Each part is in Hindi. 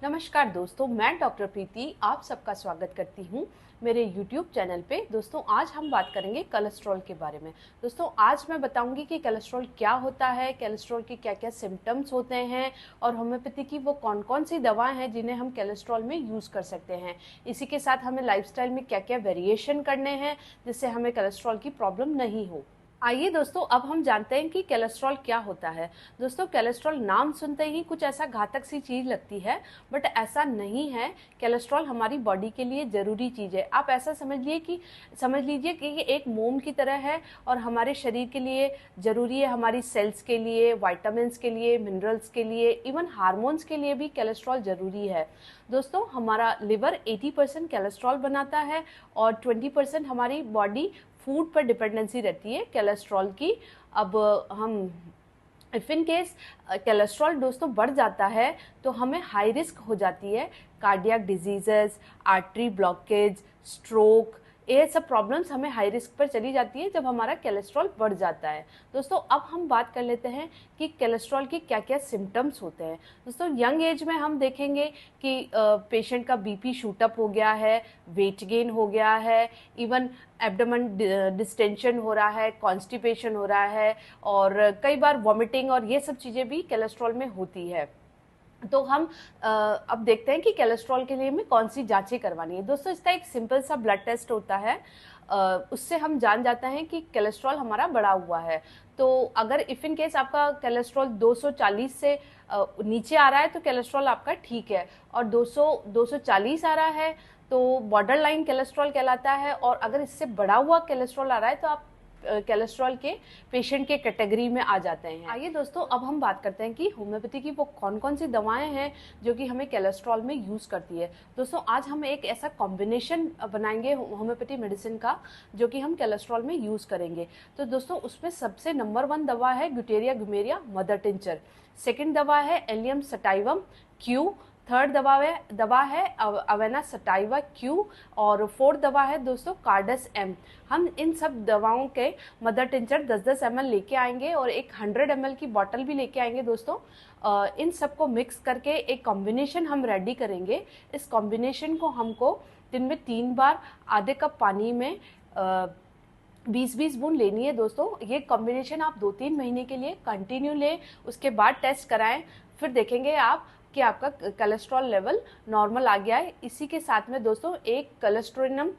नमस्कार दोस्तों, मैं डॉक्टर प्रीति आप सबका स्वागत करती हूँ मेरे YouTube चैनल पे। दोस्तों आज हम बात करेंगे कोलेस्ट्रॉल के बारे में। दोस्तों आज मैं बताऊंगी कि कोलेस्ट्रॉल क्या होता है, कोलेस्ट्रॉल के क्या क्या सिम्टम्स होते हैं और होम्योपैथी की वो कौन कौन सी दवाएं हैं जिन्हें हम कोलेस्ट्रॉल में यूज़ कर सकते हैं। इसी के साथ हमें लाइफस्टाइल में क्या क्या वेरिएशन करने हैं जिससे हमें कोलेस्ट्रॉल की प्रॉब्लम नहीं हो। आइए दोस्तों अब हम जानते हैं कि कोलेस्ट्रॉल क्या होता है। दोस्तों कोलेस्ट्रॉल नाम सुनते ही कुछ ऐसा घातक सी चीज़ लगती है, बट ऐसा नहीं है। कोलेस्ट्रॉल हमारी बॉडी के लिए ज़रूरी चीज़ है। आप ऐसा समझ लीजिए कि ये एक मोम की तरह है और हमारे शरीर के लिए ज़रूरी है, हमारी सेल्स के लिए, वाइटामिन्स के लिए, मिनरल्स के लिए, इवन हार्मोन्स के लिए भी कोलेस्ट्रॉल ज़रूरी है। दोस्तों हमारा लिवर 80% कोलेस्ट्रॉल बनाता है और 20% हमारी बॉडी फूड पर डिपेंडेंसी रहती है कोलेस्ट्रॉल की। अब हम इफ़ इन केस कोलेस्ट्रॉल दोस्तों बढ़ जाता है तो हमें हाई रिस्क हो जाती है cardiac diseases, artery blockage, stroke, ये सब प्रॉब्लम्स हमें हाई रिस्क पर चली जाती है जब हमारा कोलेस्ट्रॉल बढ़ जाता है। दोस्तों अब हम बात कर लेते हैं कि कोलेस्ट्रॉल के क्या क्या सिम्टम्स होते हैं। दोस्तों यंग एज में हम देखेंगे कि पेशेंट का बीपी शूटअप हो गया है, वेट गेन हो गया है, इवन एब्डोमेन डिस्टेंशन हो रहा है, कॉन्स्टिपेशन हो रहा है और कई बार वॉमिटिंग और ये सब चीज़ें भी कोलेस्ट्रॉल में होती है। तो हम अब देखते हैं कि कोलेस्ट्रॉल के लिए हमें कौन सी जांचें करवानी है। दोस्तों इसका एक सिंपल सा ब्लड टेस्ट होता है, उससे हम जान जाते हैं कि कोलेस्ट्रॉल हमारा बढ़ा हुआ है। तो अगर इफ़ इन केस आपका कोलेस्ट्रॉल 240 से नीचे आ रहा है तो कोलेस्ट्रॉल आपका ठीक है, और 240 आ रहा है तो बॉर्डर लाइन कोलेस्ट्रॉल कहलाता है, और अगर इससे बढ़ा हुआ कोलेस्ट्रॉल आ रहा है तो आप कोलेस्ट्रॉल के पेशेंट के कैटेगरी में आ जाते हैं। आइए दोस्तों अब हम बात करते हैं कि होम्योपैथी की वो कौन कौन सी दवाएं हैं जो कि हमें कोलेस्ट्रॉल में यूज़ करती है। दोस्तों आज हम एक ऐसा कॉम्बिनेशन बनाएंगे होम्योपैथी मेडिसिन का जो कि हम कोलेस्ट्रॉल में यूज़ करेंगे। तो दोस्तों उसमें सबसे नंबर 1 दवा है ग्यूटेरिया गुमेरिया मदर टिंचर, सेकेंड दवा है एलियम सटाइवम क्यू, थर्ड दवा है अवेना सटाइवा क्यू, और फोर्थ दवा है दोस्तों कार्डस एम। हम इन सब दवाओं के मदर टिंचर 10-10 ml लेके आएंगे और एक 100 ml की बॉटल भी लेके आएंगे दोस्तों। इन सबको मिक्स करके एक कॉम्बिनेशन हम रेडी करेंगे। इस कॉम्बिनेशन को हमको दिन में 3 बार आधे कप पानी में 20-20 बूंद लेनी है। दोस्तों ये कॉम्बिनेशन आप 2-3 महीने के लिए कंटिन्यू लें, उसके बाद टेस्ट कराएं, फिर देखेंगे आप कि आपका कोलेस्ट्रॉल लेवल नॉर्मल आ गया है। इसी के साथ में दोस्तों एक कोलेस्ट्रोनियम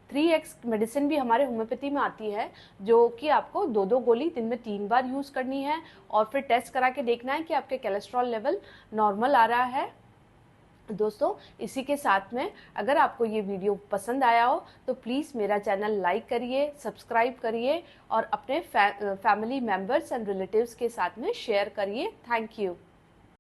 3x मेडिसिन भी हमारे होम्योपैथी में आती है जो कि आपको 2-2 गोली दिन में 3 बार यूज़ करनी है और फिर टेस्ट करा के देखना है कि आपके कोलेस्ट्रॉल लेवल नॉर्मल आ रहा है। दोस्तों इसी के साथ में अगर आपको ये वीडियो पसंद आया हो तो प्लीज़ मेरा चैनल लाइक करिए, सब्सक्राइब करिए और अपने फैमिली मेम्बर्स एंड रिलेटिव्स के साथ में शेयर करिए। Thank you.